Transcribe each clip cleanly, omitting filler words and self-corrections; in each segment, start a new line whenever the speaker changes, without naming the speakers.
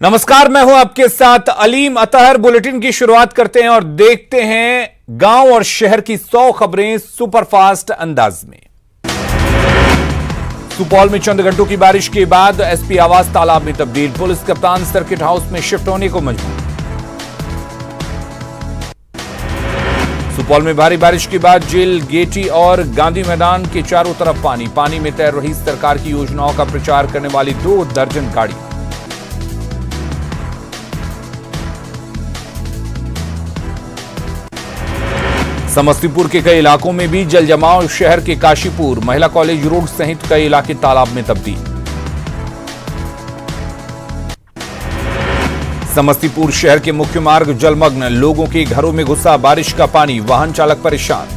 नमस्कार, मैं हूं आपके साथ अलीम अतहर। बुलेटिन की शुरुआत करते हैं और देखते हैं गांव और शहर की 100 खबरें सुपरफास्ट अंदाज में। सुपौल में चंद घंटों की बारिश के बाद एसपी आवास तालाब में तब्दील, पुलिस कप्तान सर्किट हाउस में शिफ्ट होने को मजबूर। सुपौल में भारी बारिश के बाद जेल, गेटी और गांधी मैदान के चारों तरफ पानी में तैर रही सरकार की योजनाओं का प्रचार करने वाली 2 दर्जन गाड़ियां। समस्तीपुर के कई इलाकों में भी जल जमाव, शहर के काशीपुर, महिला कॉलेज रोड सहित कई इलाके तालाब में तब्दील। समस्तीपुर शहर के मुख्य मार्ग जलमग्न, लोगों के घरों में घुसा बारिश का पानी, वाहन चालक परेशान।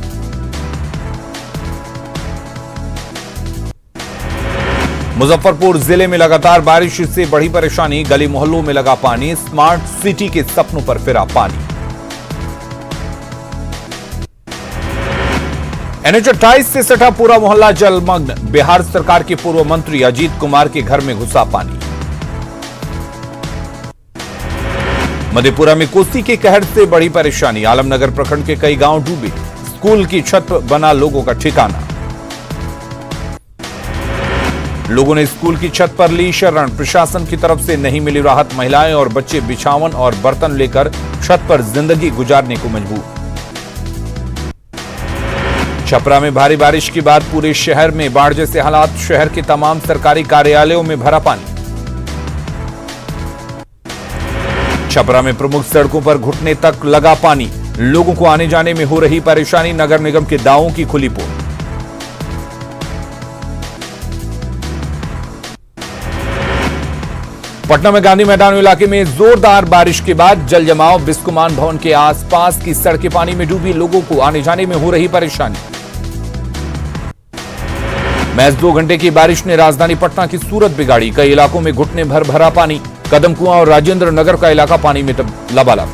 मुजफ्फरपुर जिले में लगातार बारिश से बढ़ी परेशानी, गली मोहल्लों में लगा पानी, स्मार्ट सिटी के सपनों पर फिरा पानी। NH 28 से सटा पूरा मोहल्ला जलमग्न, बिहार सरकार के पूर्व मंत्री अजीत कुमार के घर में घुसा पानी। मधेपुरा में कोसी के कहर से बढ़ी परेशानी, आलमनगर प्रखंड के कई गांव डूबे, स्कूल की छत बना लोगों का ठिकाना। लोगों ने स्कूल की छत पर ली शरण, प्रशासन की तरफ से नहीं मिली राहत, महिलाएं और बच्चे बिछावन और बर्तन लेकर छत पर जिंदगी गुजारने को मजबूर। छपरा में भारी बारिश के बाद पूरे शहर में बाढ़ जैसे हालात, शहर के तमाम सरकारी कार्यालयों में भरा पानी। छपरा में प्रमुख सड़कों पर घुटने तक लगा पानी, लोगों को आने जाने में हो रही परेशानी, नगर निगम के दावों की खुली पोल। पटना में गांधी मैदान इलाके में जोरदार बारिश के बाद जल जमाव, बिस्कुमान भवन के आसपास की सड़कें पानी में डूबी, लोगों को आने जाने में हो रही परेशानी। महज 2 घंटे की बारिश ने राजधानी पटना की सूरत बिगाड़ी, कई इलाकों में घुटने भर भरा पानी, कदम कुआं और राजेंद्र नगर का इलाका पानी में लबालब।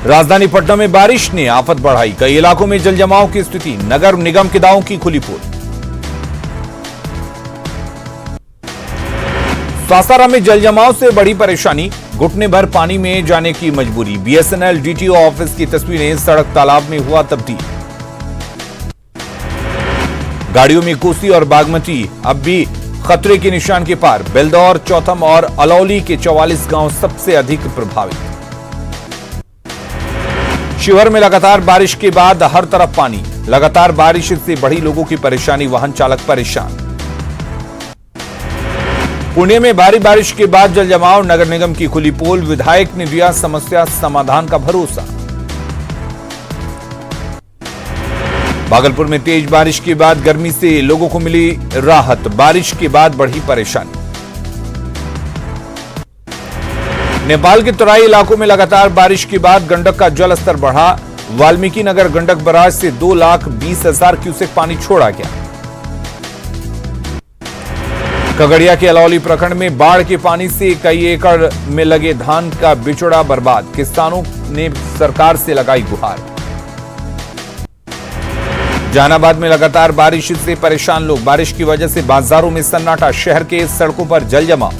राजधानी पटना में बारिश ने आफत बढ़ाई, कई इलाकों में जल जमाव की स्थिति, नगर निगम के दावों की खुली पोल। सासाराम में जल जमाव से बड़ी परेशानी, घुटने भर पानी में जाने की मजबूरी, BSNL DTO ऑफिस की तस्वीरें, सड़क तालाब में हुआ तब्दील। गाड़ियों में कोसी और बागमती अब भी खतरे के निशान के पार, बेलदौर, चौथम और अलौली के 44 गांव सबसे अधिक प्रभावित। शिवहर में लगातार बारिश के बाद हर तरफ पानी, लगातार बारिश से बढ़ी लोगों की परेशानी, वाहन चालक परेशान। पुणे में भारी बारिश के बाद जल जमाव, नगर निगम की खुली पोल, विधायक ने दिया समस्या समाधान का भरोसा। भागलपुर में तेज बारिश के बाद गर्मी से लोगों को मिली राहत, बारिश के बाद बढ़ी परेशानी। नेपाल के तराई इलाकों में लगातार बारिश के बाद गंडक का जल स्तर बढ़ा, वाल्मीकि नगर गंडक बराज से 2,20,000 क्यूसेक पानी छोड़ा गया। खगड़िया के अलौली प्रखंड में बाढ़ के पानी से कई एकड़ में लगे धान का बिचड़ा बर्बाद, किसानों ने सरकार से लगाई गुहार। जहानाबाद में लगातार बारिश से परेशान लोग, बारिश की वजह से बाजारों में सन्नाटा, शहर के सड़कों पर जल जमाव।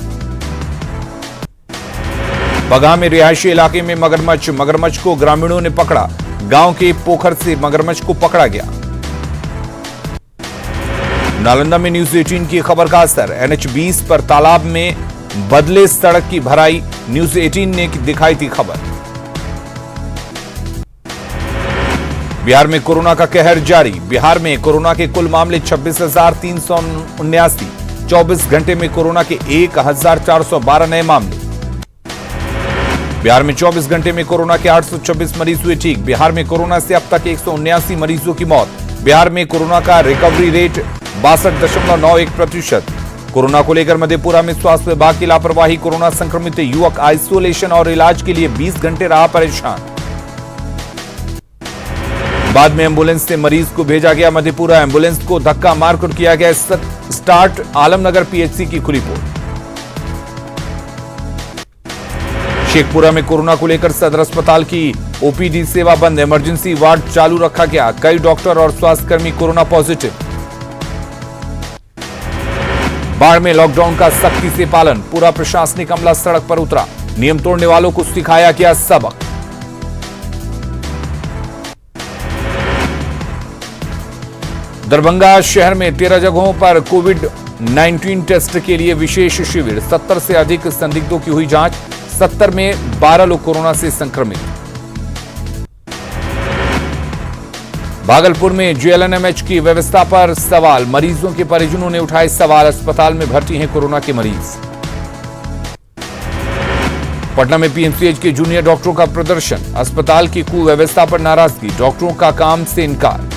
बगहा में रिहायशी इलाके में मगरमच्छ को ग्रामीणों ने पकड़ा, गांव के पोखर से मगरमच्छ को पकड़ा गया। नालंदा में न्यूज 18 की खबर का असर, NH 20 पर तालाब में बदले सड़क की भराई, न्यूज 18 ने दिखाई थी खबर। बिहार में कोरोना का कहर जारी, बिहार में कोरोना के कुल मामले 26,379, 24 घंटे में कोरोना के 1,412 नए मामले। बिहार में 24 घंटे में कोरोना के 826 मरीज हुए ठीक, बिहार में कोरोना से अब तक 179 मरीजों की मौत। बिहार में कोरोना का रिकवरी रेट 62.91%। कोरोना को लेकर मधेपुरा में स्वास्थ्य विभाग की लापरवाही, कोरोना संक्रमित युवक आइसोलेशन और इलाज के लिए 20 घंटे रहा परेशान। बाद में एम्बुलेंस से मरीज को भेजा गया मधेपुरा, एम्बुलेंस को धक्का मारकर किया गया स्टार्ट, आलमनगर PHC की खुली पोल। शेखपुरा में कोरोना को लेकर सदर अस्पताल की OPD सेवा बंद, इमरजेंसी वार्ड चालू रखा गया, कई डॉक्टर और स्वास्थ्यकर्मी कोरोना पॉजिटिव। बाढ़ में लॉकडाउन का सख्ती से पालन, पूरा प्रशासनिक अमला सड़क पर उतरा, नियम तोड़ने वालों को सिखाया गया सबक। दरभंगा शहर में 13 जगहों पर कोविड-19 टेस्ट के लिए विशेष शिविर, 70 से अधिक संदिग्धों की हुई जांच, 70 में 12 लोग कोरोना से संक्रमित। भागलपुर में जेएलएनएमएच की व्यवस्था पर सवाल, मरीजों के परिजनों ने उठाए सवाल, अस्पताल में भर्ती हैं कोरोना के मरीज। पटना में पीएमसीएच के जूनियर डॉक्टरों का प्रदर्शन, अस्पताल की कुव्यवस्था पर नाराजगी, डॉक्टरों का काम से इनकार।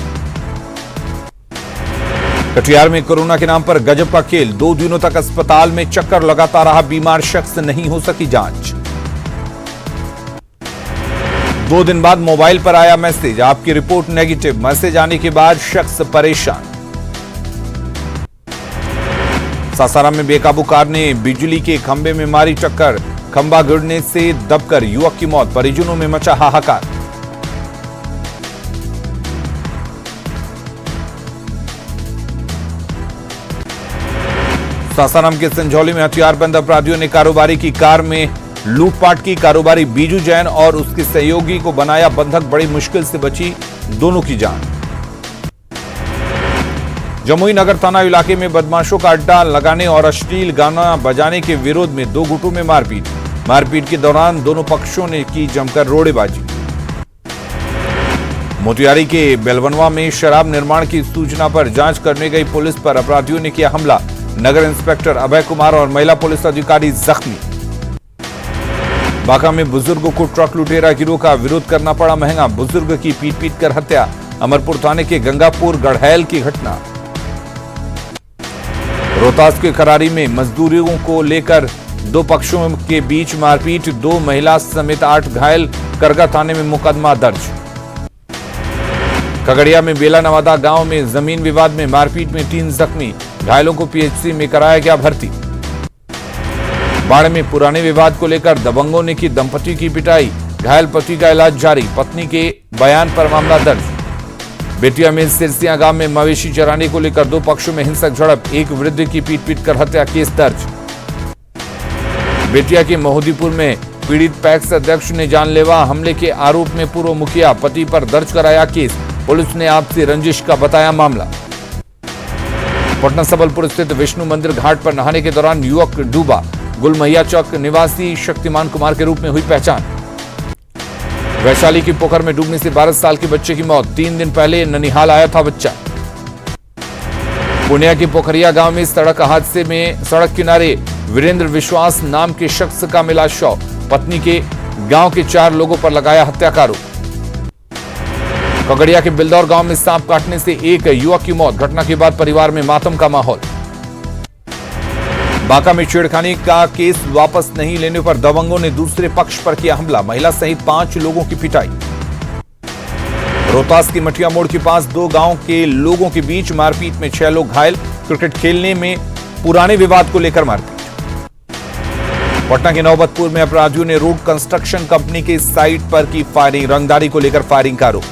कटिहार में कोरोना के नाम पर गजब का खेल, 2 दिनों तक अस्पताल में चक्कर लगाता रहा बीमार शख्स, नहीं हो सकी जांच। 2 दिन बाद मोबाइल पर आया मैसेज, आपकी रिपोर्ट नेगेटिव, मैसेज आने के बाद शख्स परेशान। सासाराम में बेकाबू कार ने बिजली के खंभे में मारी टक्कर, खंभा गिरने से दबकर युवक की मौत, परिजनों में मचा हाहाकार। सासाराम के संझौली में हथियारबंद अपराधियों ने कारोबारी की कार में लूटपाट की, कारोबारी बीजू जैन और उसके सहयोगी को बनाया बंधक, बड़ी मुश्किल से बची दोनों की जान। जमुई नगर थाना इलाके में बदमाशों का अड्डा लगाने और अश्लील गाना बजाने के विरोध में 2 गुटों में मारपीट, मारपीट के दौरान दोनों पक्षों ने की जमकर रोड़ेबाजी। मोतिहारी के बेलवनवा में शराब निर्माण की सूचना पर जांच करने गई पुलिस पर अपराधियों ने किया हमला, नगर इंस्पेक्टर अभय कुमार और महिला पुलिस अधिकारी जख्मी। बांका में बुजुर्ग को ट्रक लुटेरा गिरोह का विरोध करना पड़ा महंगा, बुजुर्ग की पीट कर हत्या, अमरपुर थाने के गंगापुर गढ़हैल की घटना। रोहतास के खरारी में मजदूरों को लेकर 2 पक्षों के बीच मारपीट, 2 महिला समेत 8 घायल, करगा थाने में मुकदमा दर्ज। खगड़िया में बेला नवादा गांव में जमीन विवाद में मारपीट में 3 जख्मी, घायलों को पीएचसी में कराया गया भर्ती। बाढ़ में पुराने विवाद को लेकर दबंगों ने की दंपति की पिटाई, घायल पति का इलाज जारी, पत्नी के बयान पर मामला दर्ज। बेटिया में सिरसिया गांव में मवेशी चराने को लेकर 2 पक्षों में हिंसक झड़प, एक वृद्ध की पीट कर हत्या, केस दर्ज। बेटिया के महोदीपुर में पीड़ित पैक्स अध्यक्ष ने जानलेवा हमले के आरोप में पूर्व मुखिया पति पर दर्ज कराया केस, पुलिस ने आपसी रंजिश का बताया मामला। पटना सबलपुर स्थित विष्णु मंदिर घाट पर नहाने के दौरान युवक डूबा, गुलमैया चौक निवासी शक्तिमान कुमार के रूप में हुई पहचान। वैशाली की पोखर में डूबने से 12 साल के बच्चे की मौत, 3 दिन पहले ननिहाल आया था बच्चा। पूर्णिया के पोखरिया गांव में सड़क हादसे में सड़क किनारे वीरेंद्र विश्वास नाम के शख्स का मिला शव, पत्नी के गांव के 4 लोगों पर लगाया हत्या का आरोप। खगड़िया के बिलदौर गांव में सांप काटने से एक युवक की मौत, घटना के बाद परिवार में मातम का माहौल। बांका में छेड़खानी का केस वापस नहीं लेने पर दबंगों ने दूसरे पक्ष पर किया हमला, महिला सहित 5 लोगों की पिटाई। रोहतास की मठिया मोड़ के पास 2 गांव के लोगों के बीच मारपीट में 6 लोग घायल, क्रिकेट खेलने में पुराने विवाद को लेकर मारपीट। पटना के नौबतपुर में अपराधियों ने रोड कंस्ट्रक्शन कंपनी की साइट पर की फायरिंग, रंगदारी को लेकर फायरिंग का आरोप।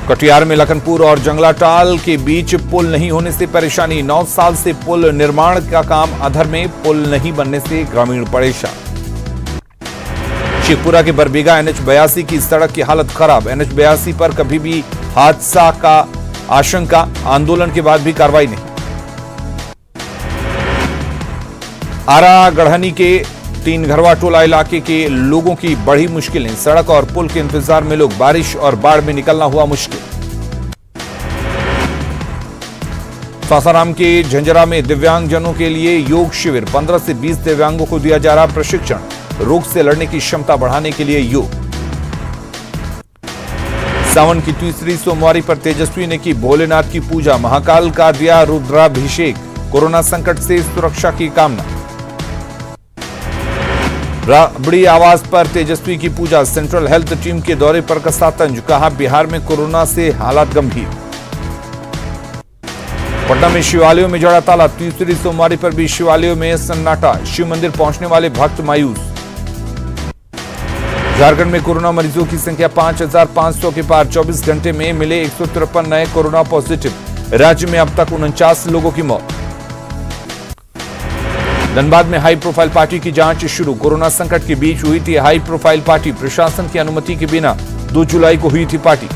कटिहार में लखनपुर और जंगलाटाल के बीच पुल नहीं होने से परेशानी, 9 साल से पुल निर्माण का काम अधर में, पुल नहीं बनने से ग्रामीण परेशान। शेखपुरा के बरबीघा NH-82 की सड़क की हालत खराब, NH-82 पर कभी भी हादसा का आशंका, आंदोलन के बाद भी कार्रवाई नहीं। आरा गढ़हनी के 3 घरवा टोला इलाके के लोगों की बढ़ी मुश्किलें, सड़क और पुल के इंतजार में लोग, बारिश और बाढ़ में निकलना हुआ मुश्किल। सासाराम के झंझरा में दिव्यांगजनों के लिए योग शिविर, 15 से 20 दिव्यांगों को दिया जा रहा प्रशिक्षण, रोग से लड़ने की क्षमता बढ़ाने के लिए योग। सावन की तीसरी सोमवारी पर तेजस्वी ने की भोलेनाथ की पूजा, महाकाल का दिया रुद्राभिषेक, कोरोना संकट से सुरक्षा की कामना। राबड़ी आवास पर तेजस्वी की पूजा, सेंट्रल हेल्थ टीम के दौरे पर कसा तंज, कहा बिहार में कोरोना से हालात गंभीर। पटना में शिवालयों में जड़ा ताला, तीसरी सोमवारी पर भी शिवालयों में सन्नाटा, शिव मंदिर पहुंचने वाले भक्त मायूस। झारखंड में कोरोना मरीजों की संख्या 5,500 के पार, 24 घंटे में मिले 153 नए कोरोना पॉजिटिव, राज्य में अब तक 49 लोगों की मौत। धनबाद में हाई प्रोफाइल पार्टी की जांच शुरू। कोरोना संकट के बीच हुई थी हाई प्रोफाइल पार्टी। प्रशासन की अनुमति के बिना 2 जुलाई को हुई थी पार्टी।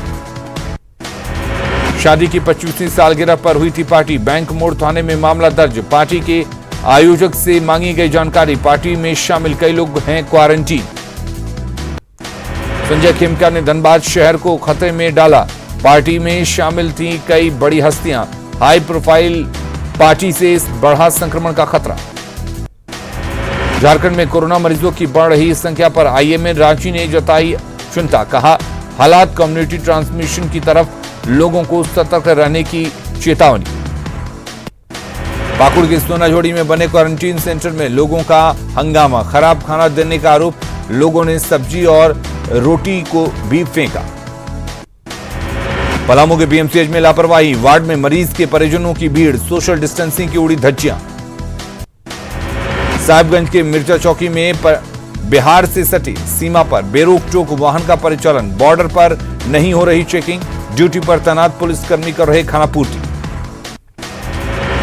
शादी की 25वीं सालगिरह पर हुई थी पार्टी। बैंक मोड़ थाने में मामला दर्ज। पार्टी के आयोजक से मांगी गई जानकारी। पार्टी में शामिल कई लोग हैं क्वारंटीन। संजय खेमका ने धनबाद शहर को खतरे में डाला। पार्टी में शामिल थी कई बड़ी हस्तियां। हाई प्रोफाइल पार्टी से बढ़ा संक्रमण का खतरा। झारखंड में कोरोना मरीजों की बढ़ रही संख्या पर आईएमए रांची ने जताई चिंता। कहा हालात कम्युनिटी ट्रांसमिशन की तरफ, लोगों को सतर्क रहने की चेतावनी। पाकुड़ के सोनाझोड़ी में बने क्वारंटीन सेंटर में लोगों का हंगामा। खराब खाना देने का आरोप। लोगों ने सब्जी और रोटी को भी फेंका। पलामू के बीएमसीएच में लापरवाही। वार्ड में मरीज के परिजनों की भीड़। सोशल डिस्टेंसिंग की उड़ी धज्जियां। साहिबगंज के मिर्चा चौकी में बिहार से सटी सीमा पर बेरोक टोक वाहन का परिचालन। बॉर्डर पर नहीं हो रही चेकिंग। ड्यूटी पर तैनात पुलिसकर्मी कर रहे खानापूर्ति।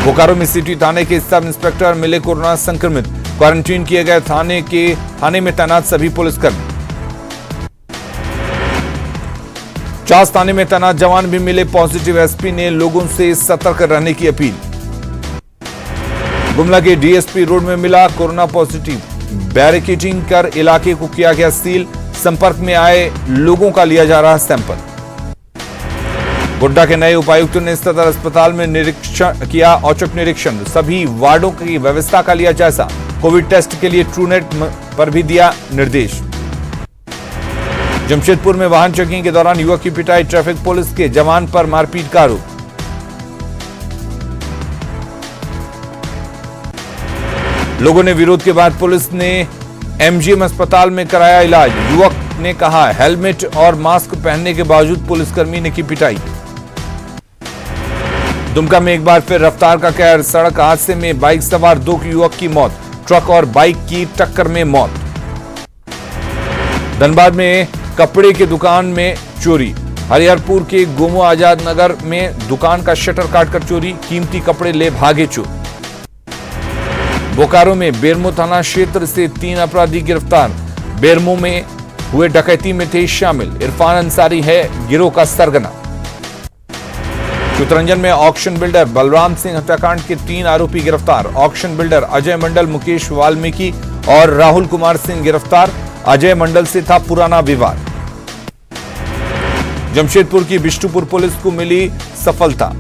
बोकारो में सिटी थाने के सब इंस्पेक्टर मिले कोरोना संक्रमित। क्वारंटीन किए गए थाने में तैनात सभी पुलिसकर्मी। चास थाने में तैनात जवान भी मिले पॉजिटिव। एसपी ने लोगों से सतर्क रहने की अपील। गुमला के डीएसपी रोड में मिला कोरोना पॉजिटिव। बैरिकेडिंग कर इलाके को किया गया सील। संपर्क में आए लोगों का लिया जा रहा सैंपल। गोड्डा के नए उपायुक्त ने सदर अस्पताल में निरीक्षण किया। औचक निरीक्षण। सभी वार्डों की व्यवस्था का लिया जायजा। कोविड टेस्ट के लिए ट्रूनेट पर भी दिया निर्देश। जमशेदपुर में वाहन चेकिंग के दौरान युवक की पिटाई। ट्रैफिक पुलिस के जवान पर मारपीट का आरोप। लोगों ने विरोध के बाद पुलिस ने एमजीएम अस्पताल में कराया इलाज। युवक ने कहा हेलमेट और मास्क पहनने के बावजूद पुलिसकर्मी ने की पिटाई। दुमका में एक बार फिर रफ्तार का कहर। सड़क हादसे में बाइक सवार 2 युवक की मौत। ट्रक और बाइक की टक्कर में मौत। धनबाद में कपड़े की दुकान में चोरी। हरिहरपुर के गोमो आजाद नगर में दुकान का शटर काटकर चोरी। कीमती कपड़े ले भागे चोर। बोकारो में बेरमो थाना क्षेत्र से 3 अपराधी गिरफ्तार। बेरमो में हुए डकैती में थे शामिल। इरफान अंसारी है गिरोह का सरगना। चितरंजन में ऑक्शन बिल्डर बलराम सिंह हत्याकांड के 3 आरोपी गिरफ्तार। ऑक्शन बिल्डर अजय मंडल, मुकेश वाल्मीकि और राहुल कुमार सिंह गिरफ्तार। अजय मंडल से था पुराना विवाद। जमशेदपुर की बिष्टुपुर पुलिस को मिली सफलता।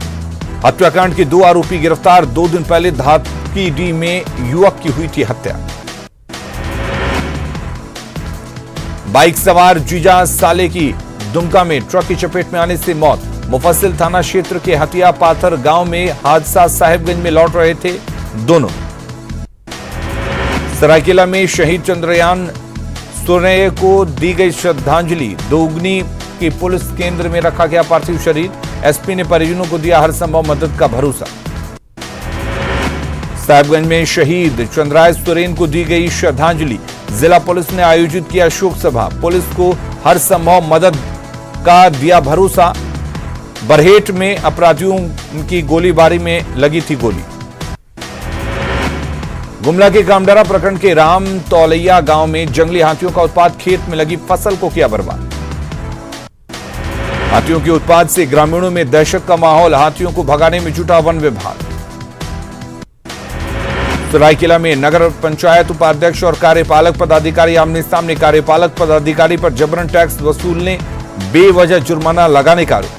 हत्याकांड के 2 आरोपी गिरफ्तार। 2 दिन पहले धातकीडीह में युवक की हुई थी हत्या। बाइक सवार जीजा साले की दुमका में ट्रक की चपेट में आने से मौत। मुफस्सिल थाना क्षेत्र के हटिया पाथर गांव में हादसा। साहिबगंज में लौट रहे थे दोनों। सरायकेला में शहीद चंद्रयान सोरेय को दी गई श्रद्धांजलि। दोगनी के पुलिस केंद्र में रखा गया पार्थिव शरीर। एसपी ने परिजनों को दिया हर संभव मदद का भरोसा। साहिबगंज में शहीद चंद्राय सोरेन को दी गई श्रद्धांजलि। जिला पुलिस ने आयोजित किया शोक सभा। पुलिस को हर संभव मदद का दिया भरोसा। बरहेट में अपराधियों की गोलीबारी में लगी थी गोली। गुमला के कामडरा प्रखंड के राम तौलैया गांव में जंगली हाथियों का उत्पात। खेत में लगी फसल को किया बर्बाद। हाथियों के उत्पात से ग्रामीणों में दहशत का माहौल। हाथियों को भगाने में जुटा वन विभाग। सरायकेला में नगर पंचायत उपाध्यक्ष और कार्यपालक पदाधिकारी आमने सामने। कार्यपालक पदाधिकारी पर जबरन टैक्स वसूलने, बेवजह जुर्माना लगाने का आरोप।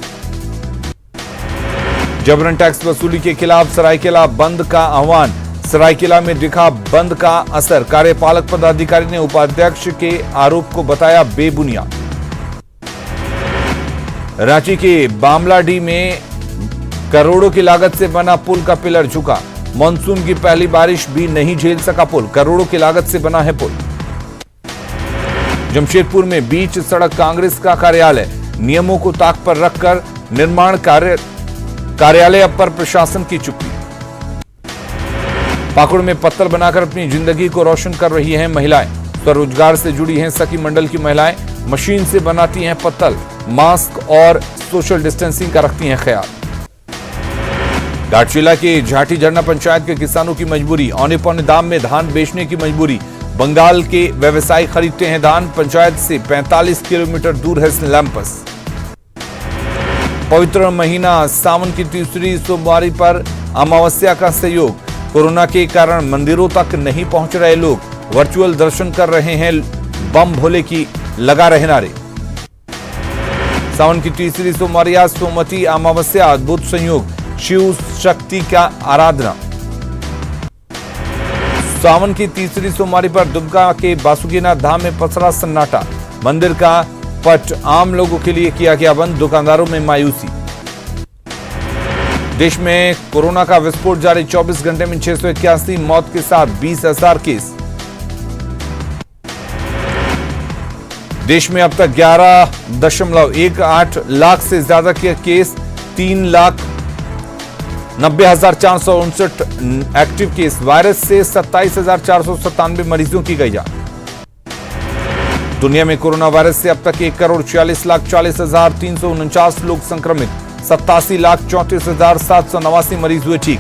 जबरन टैक्स वसूली के खिलाफ सरायकेला बंद का आह्वान। सरायकेला में दिखा बंद का असर। कार्यपालक पदाधिकारी ने उपाध्यक्ष के आरोप को बताया बेबुनियाद। रांची के बामलाडीह में करोड़ों की लागत से बना पुल का पिलर झुका। मानसून की पहली बारिश भी नहीं झेल सका पुल। करोड़ों की लागत से बना है पुल। जमशेदपुर में बीच सड़क कांग्रेस का कार्यालय। नियमों को ताक पर रखकर निर्माण कार्यालय पर प्रशासन की चुप्पी। पाकुड़ में पत्तल बनाकर अपनी जिंदगी को रोशन कर रही हैं महिलाएं। स्वरोजगार से जुड़ी हैं सखी मंडल की महिलाएं। मशीन से बनाती हैं पत्तल। मास्क और सोशल डिस्टेंसिंग का रखती हैं ख्याल। घाटशिला के झाटी झरना पंचायत के किसानों की मजबूरी, औने पौने दाम में धान बेचने की मजबूरी। बंगाल के व्यवसायी खरीदते हैं धान। पंचायत से 45 किलोमीटर दूर है लैंपस। पवित्र महीना सावन की तीसरी सोमवारी पर अमावस्या का संयोग। कोरोना के कारण मंदिरों तक नहीं पहुंच रहे लोग, वर्चुअल दर्शन कर रहे हैं। बम भोले की लगा रहे नारे। सावन की तीसरी सोमवारी आज सोमवती अमावस्या, अद्भुत संयोग। शिव शक्ति का आराधना। सावन की तीसरी सोमवारी पर दुमका के बासुकीनाथ धाम में पसरा सन्नाटा। मंदिर का पट आम लोगों के लिए किया गया बंद, दुकानदारों में मायूसी। देश में कोरोना का विस्फोट जारी, 24 घंटे में 681 मौत के साथ 20,000 केस। देश में अब तक 11.18 लाख से ज्यादा के केस, 3,90,459 एक्टिव केस। वायरस से 27,497 मरीजों की गई जान। दुनिया में कोरोना वायरस से अब तक 1,40,40,349 लोग संक्रमित, 87,34,789 मरीज हुए ठीक।